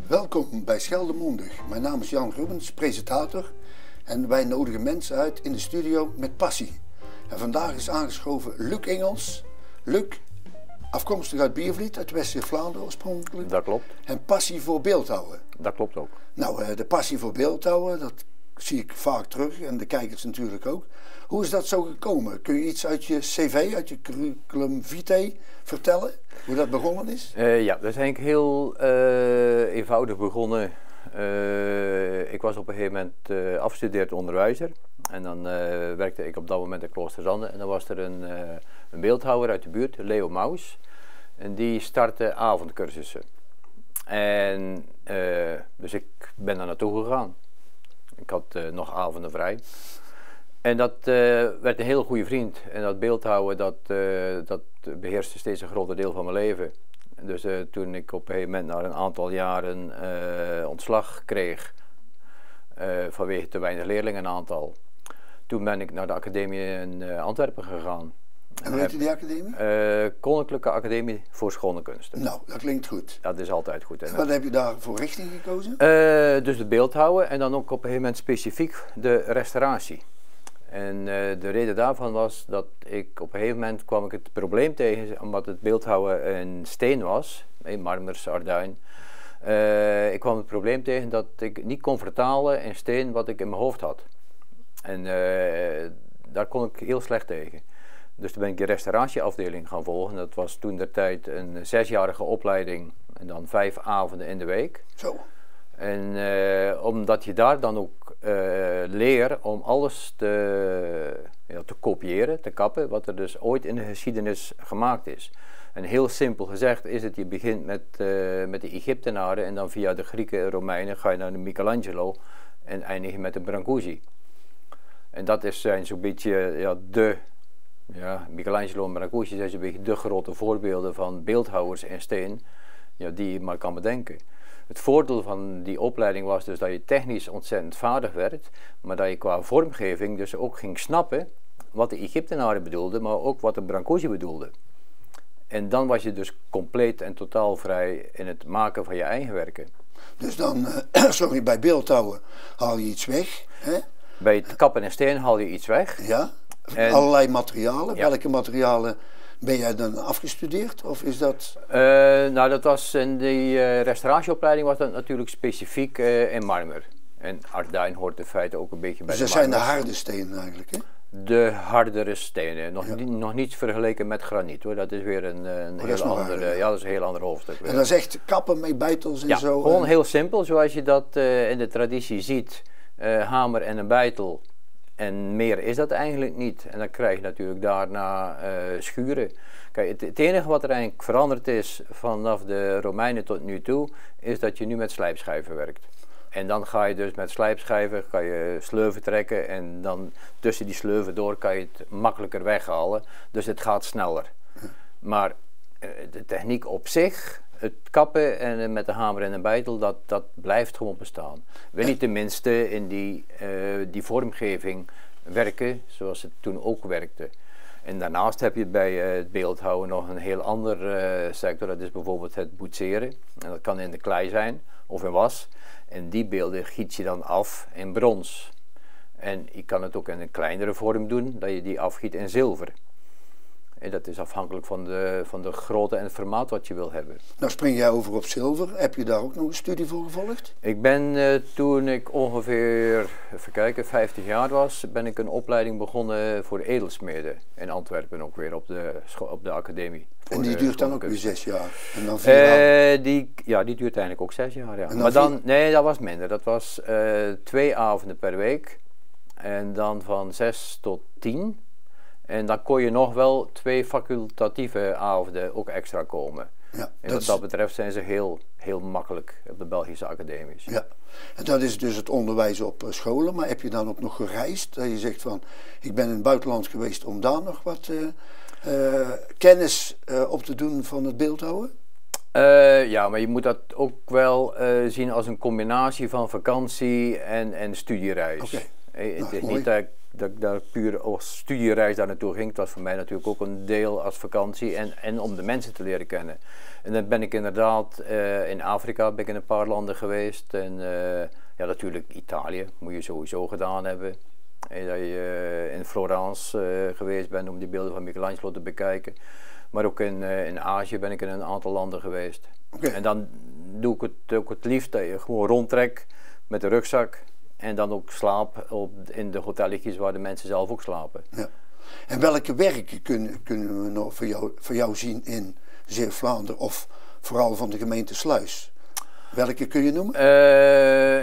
Welkom bij Scheldemondig. Mijn naam is Jan Rubens, presentator. En wij nodigen mensen uit in de studio met passie. En vandaag is aangeschoven Luc Engels. Luc, afkomstig uit Biervliet, uit West-Vlaanderen oorspronkelijk. Dat klopt. En passie voor beeldhouwen. Dat klopt ook. Nou, de passie voor beeldhouwen, dat zie ik vaak terug en de kijkers natuurlijk ook. Hoe is dat zo gekomen? Kun je iets uit je cv, uit je curriculum vitae vertellen? Hoe dat begonnen is? Ja, dat is eigenlijk heel eenvoudig begonnen. Ik was op een gegeven moment afgestudeerd onderwijzer. En dan werkte ik op dat moment in Kloosterzande. En dan was er een beeldhouwer uit de buurt, Leo Maus. En die startte avondcursussen. En dus ik ben daar naartoe gegaan. Ik had nog avonden vrij. En dat werd een heel goede vriend. En dat beeldhouden, dat beheerste steeds een groter deel van mijn leven. Dus toen ik op een gegeven moment na een aantal jaren ontslag kreeg, vanwege te weinig leerlingenaantal, toen ben ik naar de academie in Antwerpen gegaan. En hoe heet die academie? Koninklijke Academie voor Schone Kunsten. Nou, dat klinkt goed. Dat is altijd goed. En wat heb je daar voor richting gekozen? Dus het beeldhouden en dan ook op een gegeven moment specifiek de restauratie. En de reden daarvan was dat ik op een gegeven moment kwam ik het probleem tegen, omdat het beeldhouden in steen was, in marmer, sarduin. Ik kwam het probleem tegen dat ik niet kon vertalen in steen wat ik in mijn hoofd had. En daar kon ik heel slecht tegen. Dus toen ben ik de restauratieafdeling gaan volgen. Dat was toen der tijd een 6-jarige opleiding en dan 5 avonden in de week. Zo. En omdat je daar dan ook leert om alles te kopiëren, te kappen, wat er dus ooit in de geschiedenis gemaakt is. En heel simpel gezegd is het, je begint met de Egyptenaren en dan via de Grieken en Romeinen ga je naar de Michelangelo en eindig je met de Brancusi. En dat zijn zo'n beetje Michelangelo en Brancusi zijn zo'n beetje de grote voorbeelden van beeldhouwers in steen die je maar kan bedenken. Het voordeel van die opleiding was dus dat je technisch ontzettend vaardig werd, maar dat je qua vormgeving dus ook ging snappen wat de Egyptenaren bedoelden, maar ook wat de Brancusi bedoelde. En dan was je dus compleet en totaal vrij in het maken van je eigen werken. Dus dan, bij beeldhouwen haal je iets weg, hè? Bij het kappen en steen haal je iets weg. Ja, en allerlei materialen. Ja. Welke materialen ben jij dan afgestudeerd of is dat? Nou, dat was in die restauratieopleiding was dat natuurlijk specifiek in marmer. En arduin hoort in feite ook een beetje bij Dus de dat zijn de marmer. harde stenen eigenlijk, hè? De hardere stenen, Ja. nog niet vergeleken met graniet hoor, dat is weer een heel ander, dat is een heel ander hoofdstuk. En dat is echt kappen met beitels en Ja, zo? gewoon heel simpel, zoals je dat in de traditie ziet, hamer en een beitel. En meer is dat eigenlijk niet. En dan krijg je natuurlijk daarna schuren. Kijk, het enige wat er eigenlijk veranderd is vanaf de Romeinen tot nu toe, is dat je nu met slijpschijven werkt. En dan ga je dus met slijpschijven kan je sleuven trekken en dan tussen die sleuven door kan je het makkelijker weghalen. Dus het gaat sneller. Maar de techniek op zich, het kappen en met de hamer en een beitel, dat blijft gewoon bestaan. Wil niet tenminste in die vormgeving werken zoals het toen ook werkte. En daarnaast heb je bij het beeldhouden nog een heel ander sector, dat is bijvoorbeeld het boetseren. En dat kan in de klei zijn of in was. En die beelden giet je dan af in brons. En je kan het ook in een kleinere vorm doen, dat je die afgiet in zilver. En dat is afhankelijk van de grootte en het formaat wat je wil hebben. Nou spring jij over op zilver. Heb je daar ook nog een studie voor gevolgd? Ik ben toen ik ongeveer, even kijken, 50 jaar was, ben ik een opleiding begonnen voor edelsmeden in Antwerpen ook weer op de academie. En die duurt dan ook weer 6 jaar? En dan 4 die duurt eigenlijk ook 6 jaar, ja. En Maar dan, nee, dat was minder. Dat was 2 avonden per week en dan van 6 tot 10. En dan kon je nog wel 2 facultatieve avonden ook extra komen. Ja, en wat dat betreft zijn ze heel makkelijk op de Belgische academies. Ja, en dat is dus het onderwijs op scholen. Maar heb je dan ook nog gereisd? Dat je zegt van, ik ben in het buitenland geweest om daar nog wat kennis op te doen van het beeldhouden? Ja, maar je moet dat ook wel zien als een combinatie van vakantie en studiereis. Okay. Het is mooi. niet dat ik daar puur als studiereis daar naartoe ging. Het was voor mij natuurlijk ook een deel als vakantie en om de mensen te leren kennen. En dan ben ik inderdaad in Afrika ben ik in een paar landen geweest. En ja, natuurlijk Italië moet je sowieso gedaan hebben. En dat je in Florence geweest bent om die beelden van Michelangelo te bekijken. Maar ook in Azië ben ik in een aantal landen geweest. Okay. En dan doe ik het ook het liefst dat je gewoon rondtrekt met de rugzak. En dan ook slaap in de hotelletjes waar de mensen zelf ook slapen. Ja. En welke werken kunnen we nog voor jou zien in Zeeuws-Vlaanderen of vooral van de gemeente Sluis? Welke kun je noemen?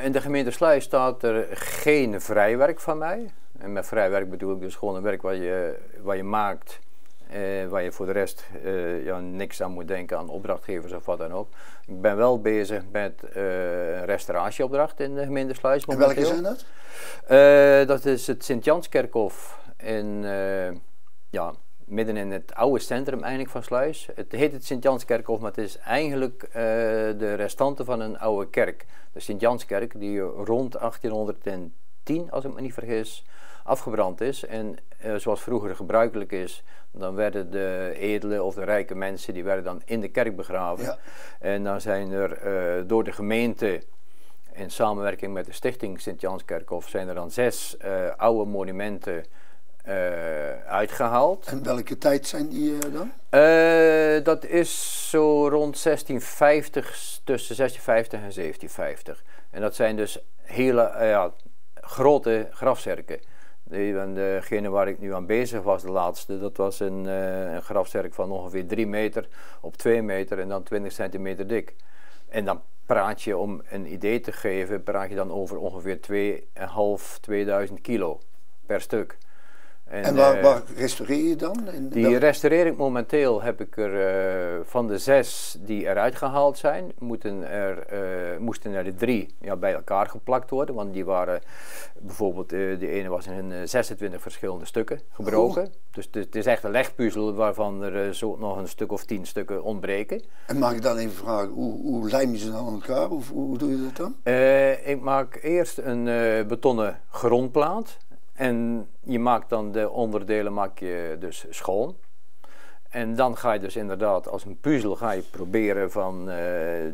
In de gemeente Sluis staat er geen vrijwerk van mij. En met vrijwerk bedoel ik dus gewoon een werk wat je maakt. Waar je voor de rest ja, niks aan moet denken aan opdrachtgevers of wat dan ook. Ik ben wel bezig met een restauratieopdracht in de gemeente Sluis. En welke zijn dat? Dat is het Sint-Janskerkhof ja, midden in het oude centrum eigenlijk van Sluis. Het heet het Sint-Janskerkhof, maar het is eigenlijk de restanten van een oude kerk. De Sint-Janskerk die rond 1810, als ik me niet vergis, afgebrand is. En zoals vroeger gebruikelijk is, dan werden de edele of de rijke mensen, die werden dan in de kerk begraven. Ja. En dan zijn er door de gemeente, in samenwerking met de stichting Sint-Janskerkhof, zijn er dan 6 oude monumenten uitgehaald. En welke tijd zijn die dan? Dat is zo rond 1650, tussen 1650 en 1750. En dat zijn dus hele grote grafzerken. Degene waar ik nu aan bezig was, de laatste, dat was een grafzerk van ongeveer 3 meter op 2 meter en dan 20 centimeter dik. En dan praat je, om een idee te geven, praat je dan over ongeveer 2500 kilo per stuk. En waar restaureer je dan? Die restaureer ik momenteel, heb ik er van de 6 die eruit gehaald zijn, moesten er de 3 bij elkaar geplakt worden. Want die waren, bijvoorbeeld de ene was in 26 verschillende stukken gebroken. Oh. Dus het is echt een legpuzzel waarvan er zo nog een stuk of 10 stukken ontbreken. En mag ik dan even vragen, hoe lijm je ze dan aan elkaar? Of hoe doe je dat dan? Ik maak eerst een betonnen grondplaat. En je maakt dan de onderdelen dus schoon. En dan ga je dus inderdaad als een puzzel ga je proberen van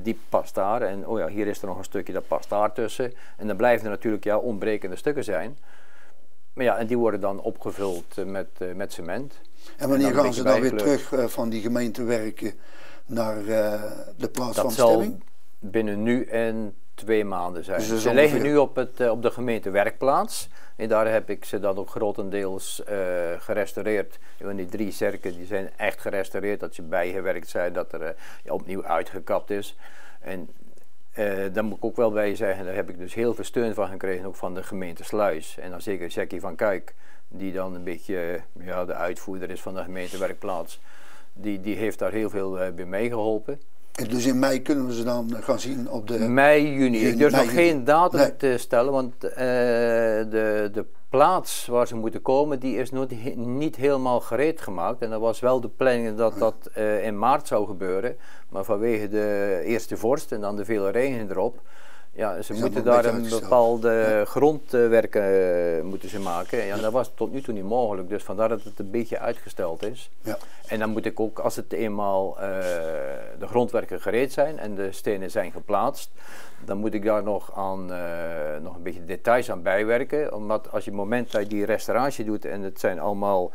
die past daar. En oh ja, hier is er nog een stukje dat past daar tussen. En dan blijven er natuurlijk ontbrekende stukken zijn. Maar ja, en die worden dan opgevuld met cement. En wanneer gaan ze dan weer terug van die gemeentewerken naar de plaats van bestemming? Dat zal binnen nu en 2 maanden zijn. Dus ze liggen nu op de gemeentewerkplaats. En daar heb ik ze dan ook grotendeels gerestaureerd. En die 3 zerken die zijn echt gerestaureerd, dat ze bijgewerkt zijn, dat er opnieuw uitgekapt is. En daar moet ik ook wel bij zeggen, daar heb ik dus heel veel steun van gekregen, ook van de gemeente Sluis. En dan zeker Jackie van Kuik, die dan een beetje de uitvoerder is van de gemeentewerkplaats. Die heeft daar heel veel bij meegeholpen. En dus in mei kunnen we ze dan gaan zien op de... Mei, juni. Ik durf nog geen datum te stellen, want de plaats waar ze moeten komen, die is nog niet helemaal gereed gemaakt. En dat was wel de planning dat dat in maart zou gebeuren. Maar vanwege de eerste vorst en dan de vele regen erop, ja, ze moeten daar een bepaalde grondwerken moeten ze maken. Ja, dat was tot nu toe niet mogelijk, dus vandaar dat het een beetje uitgesteld is. Ja. En dan moet ik ook, als het eenmaal de grondwerken gereed zijn en de stenen zijn geplaatst, dan moet ik daar nog een beetje details aan bijwerken. Omdat als je het moment dat je die restauratie doet en het zijn allemaal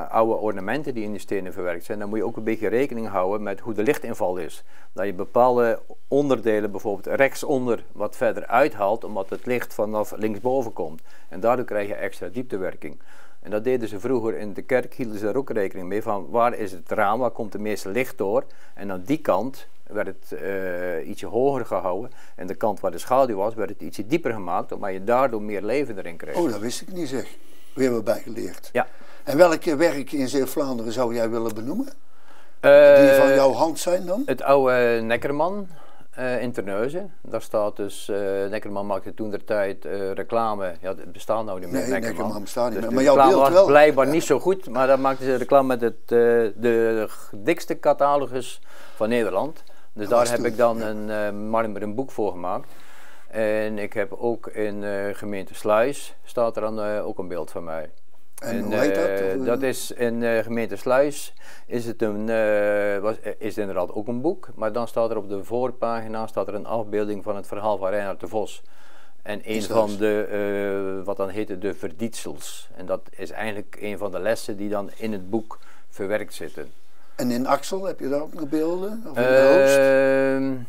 oude ornamenten die in die stenen verwerkt zijn, dan moet je ook een beetje rekening houden met hoe de lichtinval is. Dat je bepaalde onderdelen bijvoorbeeld rechtsonder wat verder uithaalt, omdat het licht vanaf linksboven komt. En daardoor krijg je extra dieptewerking. En dat deden ze vroeger in de kerk, hielden ze daar ook rekening mee van waar is het raam, waar komt het meeste licht door. En aan die kant werd het ietsje hoger gehouden. En de kant waar de schaduw was, werd het ietsje dieper gemaakt, omdat je daardoor meer leven erin kreeg. Oh, dat wist ik niet, zeg. Weer wat bijgeleerd. Ja. En welke werken in Zeeuws-Vlaanderen zou jij willen benoemen? Die van jouw hand zijn dan? Het oude Neckerman in Terneuzen. Daar staat dus, Neckerman maakte toentertijd reclame. Ja, het bestaat nou niet meer. Nee, Neckerman bestaat niet meer. Dus maar jouw beeld was wel. Blijkbaar niet zo goed, maar daar maakten ze reclame met de dikste catalogus van Nederland. Dus daar heb ik dan maar een boek voor gemaakt. En ik heb ook in gemeente Sluis, staat er dan ook een beeld van mij. En hoe heet dat? Dat is in gemeente Sluis, is het is inderdaad ook een boek, maar dan staat er op de voorpagina staat er een afbeelding van het verhaal van Reinhard de Vos. En een van de, wat dan heette de verdietsels. En dat is eigenlijk een van de lessen die dan in het boek verwerkt zitten. En in Axel, heb je daar ook nog beelden? Of in de Oost?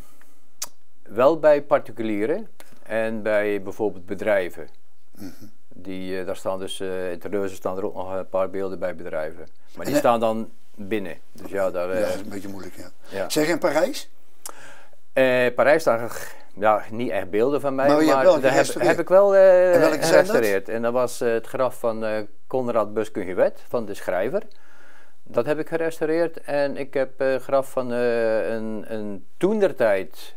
Wel bij particulieren en bij bijvoorbeeld bedrijven. Daar staan dus, in Terneuzen staan er ook nog een paar beelden bij bedrijven. Maar die staan dan binnen. Dus ja, daar, dat is een beetje moeilijk, ja. Ja. Zeg, in Parijs? Parijs staan niet echt beelden van mij, maar daar heb ik wel gerestaureerd. En dat was het graf van Conrad Busquin-Gewet, van de schrijver. Dat heb ik gerestaureerd en ik heb het graf van een toentertijd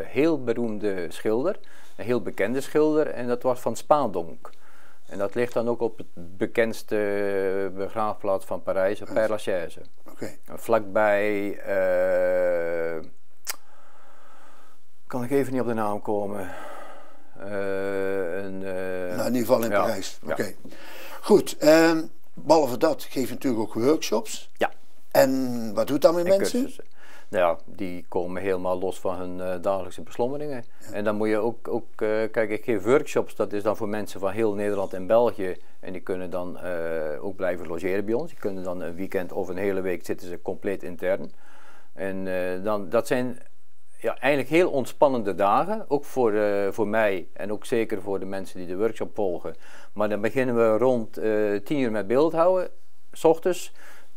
heel beroemde schilder, een heel bekende schilder, en dat was van Spaandonk. En dat ligt dan ook op het bekendste begraafplaats van Parijs, op Père Lachaise. Okay. Vlakbij, kan ik even niet op de naam komen. Nou, in ieder geval in Parijs. Oké. Ja. Goed, behalve dat geef je natuurlijk ook workshops. Ja. En wat doet dat met mensen? Cursussen. Nou ja, die komen helemaal los van hun dagelijkse beslommeringen. Ja. En dan moet je ook kijk, ik geef workshops, dat is dan voor mensen van heel Nederland en België. En die kunnen dan ook blijven logeren bij ons. Die kunnen dan een weekend of een hele week zitten ze compleet intern. En dat zijn eigenlijk heel ontspannende dagen, ook voor mij en ook zeker voor de mensen die de workshop volgen. Maar dan beginnen we rond 10 uur met beeldhouden, 's ochtends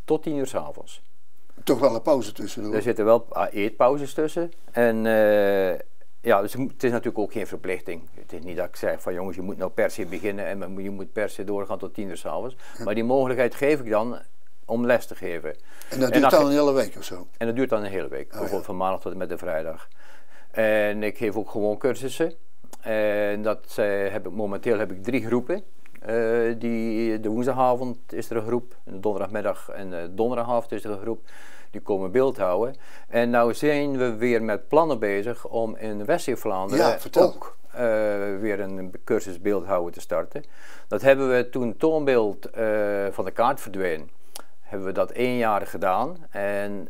tot 10 uur 's avonds. Toch wel een pauze tussendoor? Er zitten wel eetpauzes tussen. En dus het is natuurlijk ook geen verplichting. Het is niet dat ik zeg van jongens, je moet nou per se beginnen en je moet per se doorgaan tot 10 uur 's avonds. Maar die mogelijkheid geef ik dan om les te geven. En dat duurt dan een hele week of zo? En dat duurt dan een hele week, bijvoorbeeld van maandag tot en met de vrijdag. En ik geef ook gewoon cursussen. En momenteel heb ik 3 groepen. De woensdagavond is er een groep, de donderdagmiddag en de donderdagavond is er een groep. Die komen beeldhouden. En nou zijn we weer met plannen bezig om in West-Vlaanderen ook weer een cursus beeldhouden te starten. Dat hebben we toen toonbeeld van de kaart verdween. Hebben we dat 1 jaar gedaan en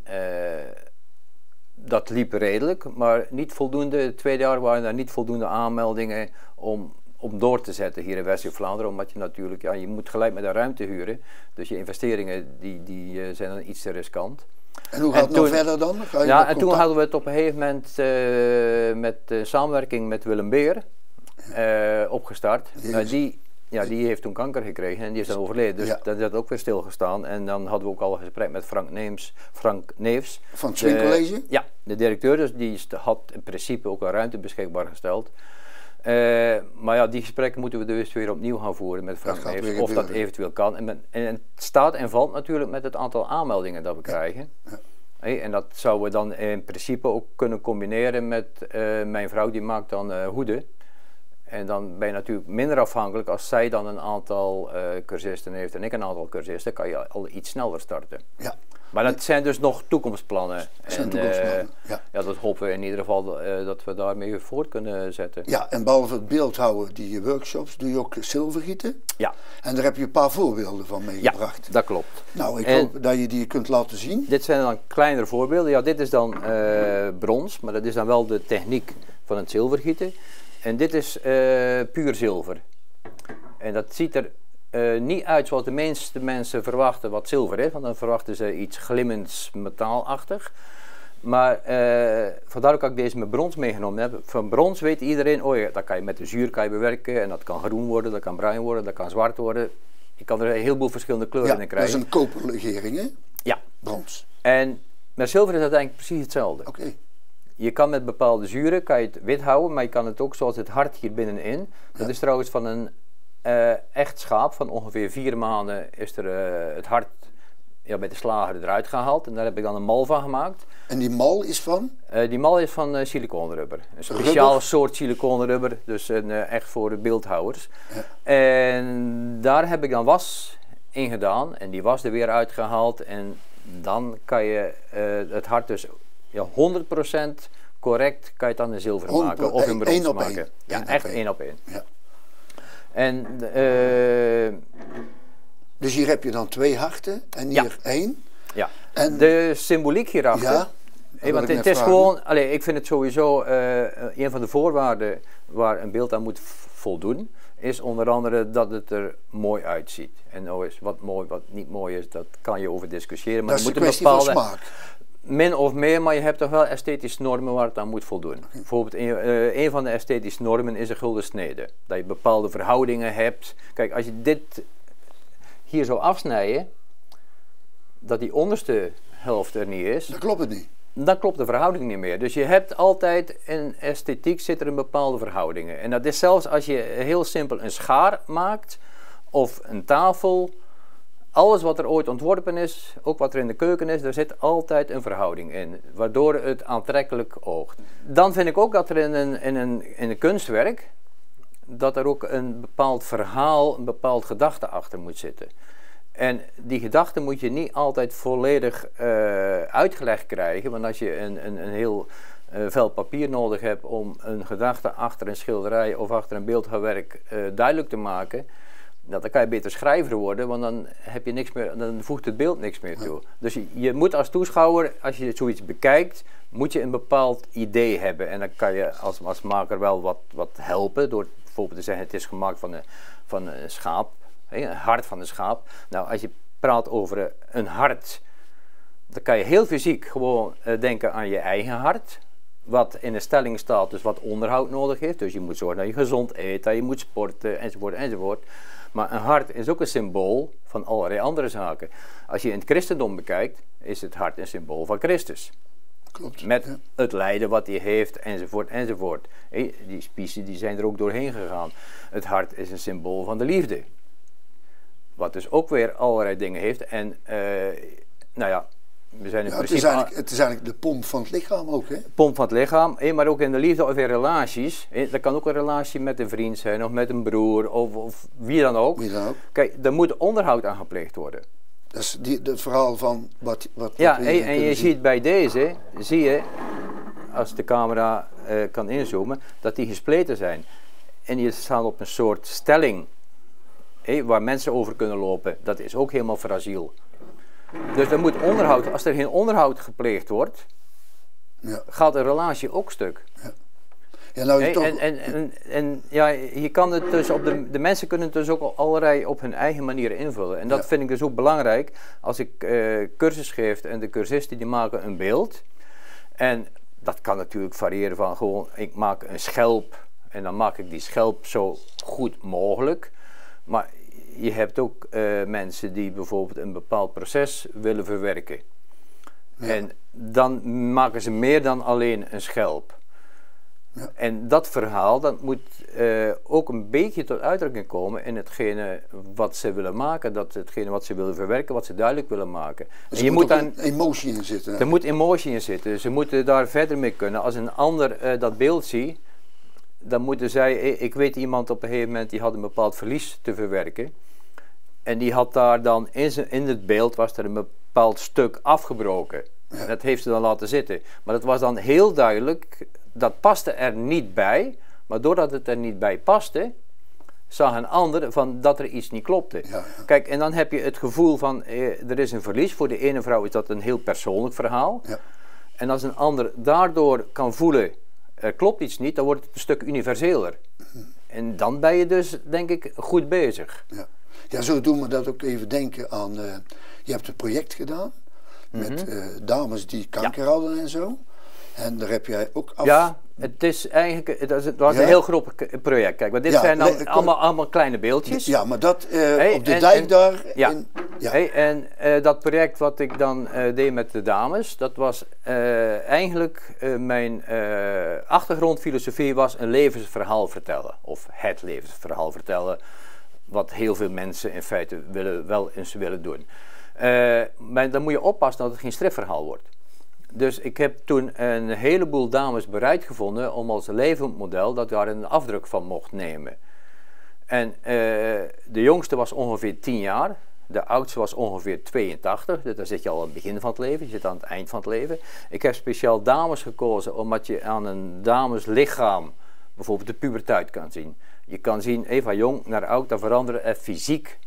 dat liep redelijk, maar niet voldoende. Het tweede jaar waren er niet voldoende aanmeldingen om door te zetten hier in West-Vlaanderen, omdat je natuurlijk, je moet gelijk met een ruimte huren, dus je investeringen die zijn dan iets te riskant. En hoe gaat het nou verder dan? En toen hadden we het op een gegeven moment met samenwerking met Willem Beer opgestart. Die heeft toen kanker gekregen en die is dan overleden. Dus dat is ook weer stilgestaan. En dan hadden we ook al een gesprek met Frank Neefs. Van het Swing College? Ja, de directeur. Dus die had in principe ook een ruimte beschikbaar gesteld. Maar die gesprekken moeten we dus weer opnieuw gaan voeren met Frank Neefs. Of dat eventueel kan. En het staat en valt natuurlijk met het aantal aanmeldingen dat we krijgen. Ja. En dat zouden we dan in principe ook kunnen combineren met mijn vrouw, die maakt dan hoeden. En dan ben je natuurlijk minder afhankelijk als zij dan een aantal cursisten heeft en ik een aantal cursisten, kan je al iets sneller starten. Ja. Maar dat zijn dus nog toekomstplannen. Dat hopen we in ieder geval dat we daarmee voort kunnen zetten. Ja, en behalve het beeldhouden, die workshops, doe je ook zilvergieten? Ja. En daar heb je een paar voorbeelden van meegebracht. Ja, dat klopt. Nou, ik hoop dat je die kunt laten zien. Dit zijn dan kleinere voorbeelden. Ja, dit is dan brons, maar dat is dan wel de techniek van het zilvergieten. En dit is puur zilver. En dat ziet er niet uit zoals de meeste mensen verwachten wat zilver is. Want dan verwachten ze iets glimmends metaalachtig. Maar vandaar ook dat ik deze met brons meegenomen heb. Van brons weet iedereen, dat kan je met de zuur bewerken. En dat kan groen worden, dat kan bruin worden, dat kan zwart worden. Je kan er een heleboel verschillende kleuren in krijgen. Dat is een koperlegering, hè? Ja. Brons. En met zilver is dat eigenlijk precies hetzelfde. Oké. Je kan met bepaalde zuren kan je het wit houden, maar je kan het ook zoals het hart hier binnenin. Dat is trouwens van een echt schaap van ongeveer 4 maanden is er het hart bij de slager eruit gehaald. En daar heb ik dan een mal van gemaakt. En die mal is van? Die mal is van siliconrubber. Een speciaal soort siliconrubber, dus echt voor de beeldhouwers. Ja. En daar heb ik dan was in gedaan en die was er weer uitgehaald. En dan kan je het hart dus 100% correct kan je het dan in zilver maken of in brons maken. Ja, echt 1 op 1. Ja. En, dus hier heb je dan 2 harten en hier 1. Ja, en de symboliek hierachter. Ja, want het is gewoon, ik vind het sowieso een van de voorwaarden waar een beeld aan moet voldoen, is onder andere dat het er mooi uitziet. En nou is wat mooi, wat niet mooi is, dat kan je over discussiëren. Maar dat is een kwestie van smaak. Min of meer, maar je hebt toch wel esthetische normen waar het aan moet voldoen. Bijvoorbeeld een van de esthetische normen is een gulden snede. Dat je bepaalde verhoudingen hebt. Kijk, als je dit hier zou afsnijden, dat die onderste helft er niet is. Dan klopt het niet. Dan klopt de verhouding niet meer. Dus je hebt altijd in esthetiek zit er een bepaalde verhoudingen. En dat is zelfs als je heel simpel een schaar maakt of een tafel. Alles wat er ooit ontworpen is, ook wat er in de keuken is, daar zit altijd een verhouding in. Waardoor het aantrekkelijk oogt. Dan vind ik ook dat er in een kunstwerk, dat er ook een bepaald verhaal, een bepaald gedachte achter moet zitten. En die gedachte moet je niet altijd volledig uitgelegd krijgen. Want als je een heel vel papier nodig hebt om een gedachte achter een schilderij of achter een beeldhouwwerk duidelijk te maken, dan kan je beter schrijver worden, want dan heb je niks meer, dan voegt het beeld niks meer toe. Dus je moet als toeschouwer, als je zoiets bekijkt, moet je een bepaald idee hebben. En dan kan je als maker wel wat helpen door bijvoorbeeld te zeggen, het is gemaakt van een schaap. Een hart van een schaap. Nou, als je praat over een hart, dan kan je heel fysiek gewoon denken aan je eigen hart. Wat in een stelling staat, dus wat onderhoud nodig heeft. Dus je moet zorgen dat je gezond eet, dat je moet sporten, enzovoort, enzovoort. Maar een hart is ook een symbool van allerlei andere zaken. Als je in het christendom bekijkt, is het hart een symbool van Christus. Klopt. Met het lijden wat hij heeft, enzovoort, enzovoort. Die spiezen die zijn er ook doorheen gegaan. Het hart is een symbool van de liefde. Wat dus ook weer allerlei dingen heeft. En nou ja, we zijn in principe... Het is eigenlijk de pomp van het lichaam ook, hè? Pomp van het lichaam, maar ook in de liefde of in relaties. Dat kan ook een relatie met een vriend zijn, of met een broer, of wie dan ook. Wie dan ook. Kijk, er moet onderhoud aan gepleegd worden. Dat is het verhaal van wat ja, we en je ziet bij deze, zie je, als de camera kan inzoomen, dat die gespleten zijn. En die staan op een soort stelling. Waar mensen over kunnen lopen, dat is ook helemaal fragiel. Dus er moet onderhoud, als er geen onderhoud gepleegd wordt, gaat een relatie ook stuk. Ja. Ja, nou, toch... En ja, je kan het dus de mensen kunnen het dus ook allerlei op hun eigen manier invullen. En dat vind ik dus ook belangrijk als ik cursus geef en de cursisten die maken een beeld. En dat kan natuurlijk variëren van gewoon, ik maak een schelp en dan maak ik die schelp zo goed mogelijk. Maar je hebt ook mensen die bijvoorbeeld een bepaald proces willen verwerken. Ja. En dan maken ze meer dan alleen een schelp. Ja. En dat verhaal, dat moet ook een beetje tot uitdrukking komen in hetgene wat ze willen maken. Hetgene wat ze willen verwerken, wat ze duidelijk willen maken. Dus en je moet daar emotie in zitten. Hè? Er moet emotie in zitten. Ze moeten daar verder mee kunnen. Als een ander dat beeld ziet, dan moeten zij... Ik weet iemand op een gegeven moment die had een bepaald verlies te verwerken. En die had daar dan in het beeld was er een bepaald stuk afgebroken. Ja. En dat heeft ze dan laten zitten. Maar dat was dan heel duidelijk, dat paste er niet bij. Maar doordat het er niet bij paste, zag een ander van dat er iets niet klopte. Ja, ja. Kijk, en dan heb je het gevoel van, er is een verlies. Voor de ene vrouw is dat een heel persoonlijk verhaal. Ja. En als een ander daardoor kan voelen, er klopt iets niet, dan wordt het een stuk universeler. En dan ben je dus, denk ik, goed bezig. Ja. Ja, zo doen we dat ook even denken aan... je hebt een project gedaan met dames die kanker hadden en zo. En daar heb jij ook af... Ja, het is eigenlijk... Het was een heel groot project. Kijk, maar dit zijn dan allemaal kleine beeldjes. Ja, maar dat op de dijk daar... Ja. En dat project wat ik dan deed met de dames, dat was eigenlijk mijn achtergrondfilosofie was een levensverhaal vertellen. Of het levensverhaal vertellen. Wat heel veel mensen in feite wel eens willen doen. Maar dan moet je oppassen dat het geen stripverhaal wordt. Dus ik heb toen een heleboel dames bereid gevonden om als levensmodel dat daar een afdruk van mocht nemen. En de jongste was ongeveer 10 jaar. De oudste was ongeveer 82, dus dan zit je al aan het begin van het leven, je zit aan het eind van het leven. Ik heb speciaal dames gekozen omdat je aan een dameslichaam bijvoorbeeld de puberteit kan zien. Je kan zien, van jong naar oud, dan veranderen er fysiek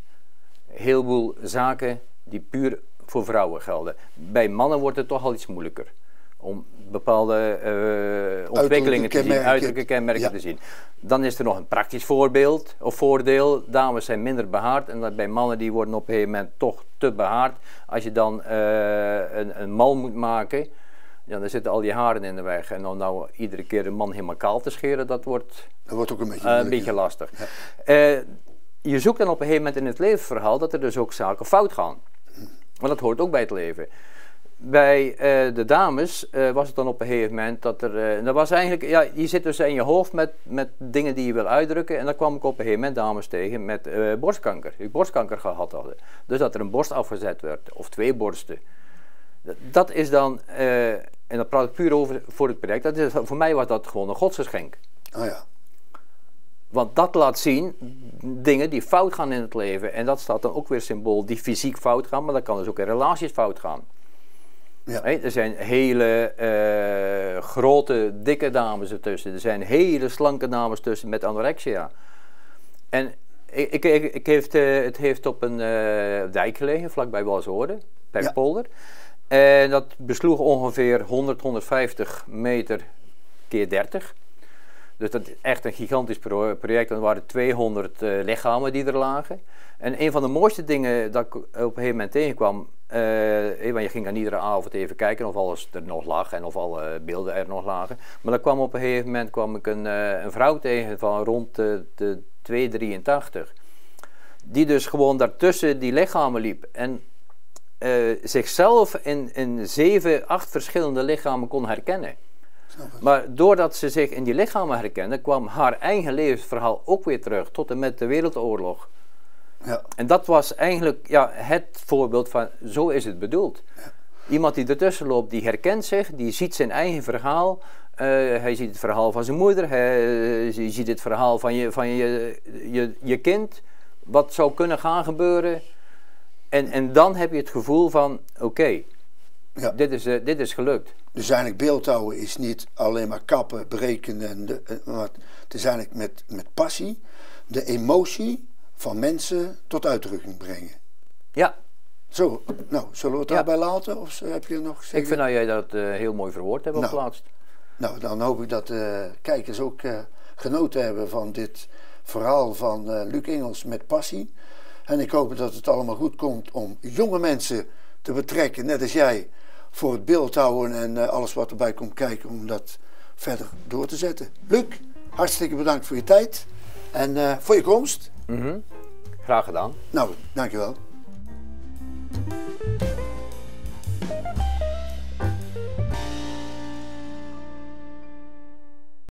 een heleboel zaken die puur voor vrouwen gelden. Bij mannen wordt het toch al iets moeilijker om bepaalde ontwikkelingen te zien, uiterlijke kenmerken te zien. Dan is er nog een praktisch voorbeeld of voordeel. Dames zijn minder behaard en bij mannen die worden op een gegeven moment toch te behaard. Als je dan een mal moet maken, ja, dan zitten al die haren in de weg. En om nou iedere keer een man helemaal kaal te scheren, dat wordt ook een beetje lastig. Ja. Je zoekt dan op een gegeven moment in het levensverhaal dat er dus ook zaken fout gaan. Want dat hoort ook bij het leven. Bij de dames was het dan op een gegeven moment dat er... dat was eigenlijk, ja, je zit dus in je hoofd met dingen die je wil uitdrukken. En dan kwam ik op een gegeven moment dames tegen met borstkanker. Die borstkanker gehad hadden. Dus dat er een borst afgezet werd. Of 2 borsten. Dat is dan... en dat praat ik puur over voor het project. Dat is, voor mij was dat gewoon een godsgeschenk. Oh ja. Want dat laat zien dingen die fout gaan in het leven. En dat staat dan ook weer symbool die fysiek fout gaan. Maar dat kan dus ook in relaties fout gaan. Ja. Er zijn hele grote, dikke dames ertussen. Er zijn hele slanke dames tussen met anorexia. En het heeft op een dijk gelegen, vlakbij Walshoorde, per polder. En dat besloeg ongeveer 150 meter keer 30. Dus dat is echt een gigantisch project. Er waren 200 lichamen die er lagen. En een van de mooiste dingen dat ik op een gegeven moment tegenkwam, want je ging dan iedere avond even kijken of alles er nog lag en of alle beelden er nog lagen. Maar dan kwam op een gegeven moment een vrouw tegen van rond de 2,83. Die dus gewoon daartussen die lichamen liep. En zichzelf in 7, 8 verschillende lichamen kon herkennen. Maar doordat ze zich in die lichamen herkende, kwam haar eigen levensverhaal ook weer terug tot en met de Wereldoorlog. Ja. En dat was eigenlijk het voorbeeld van, zo is het bedoeld. Ja. Iemand die ertussen loopt, die herkent zich, die ziet zijn eigen verhaal. Hij ziet het verhaal van zijn moeder, hij ziet het verhaal van je kind. Wat zou kunnen gaan gebeuren. En dan heb je het gevoel van, oké, dit is gelukt. Dus eigenlijk beeldhouden is niet alleen maar kappen, breken, maar het is eigenlijk met passie de emotie van mensen tot uitdrukking brengen. Ja. Zo, nou, zullen we het daarbij laten? Of heb je nog zeggen? Ik vind dat jij dat heel mooi verwoord hebt geplaatst. Nou, dan hoop ik dat de kijkers ook genoten hebben van dit verhaal van Luc Ingels met passie. En ik hoop dat het allemaal goed komt om jonge mensen te betrekken, net als jij, voor het beeldhouden en alles wat erbij komt kijken, om dat verder door te zetten. Luc, hartstikke bedankt voor je tijd en voor je komst. Graag gedaan. Nou, dankjewel.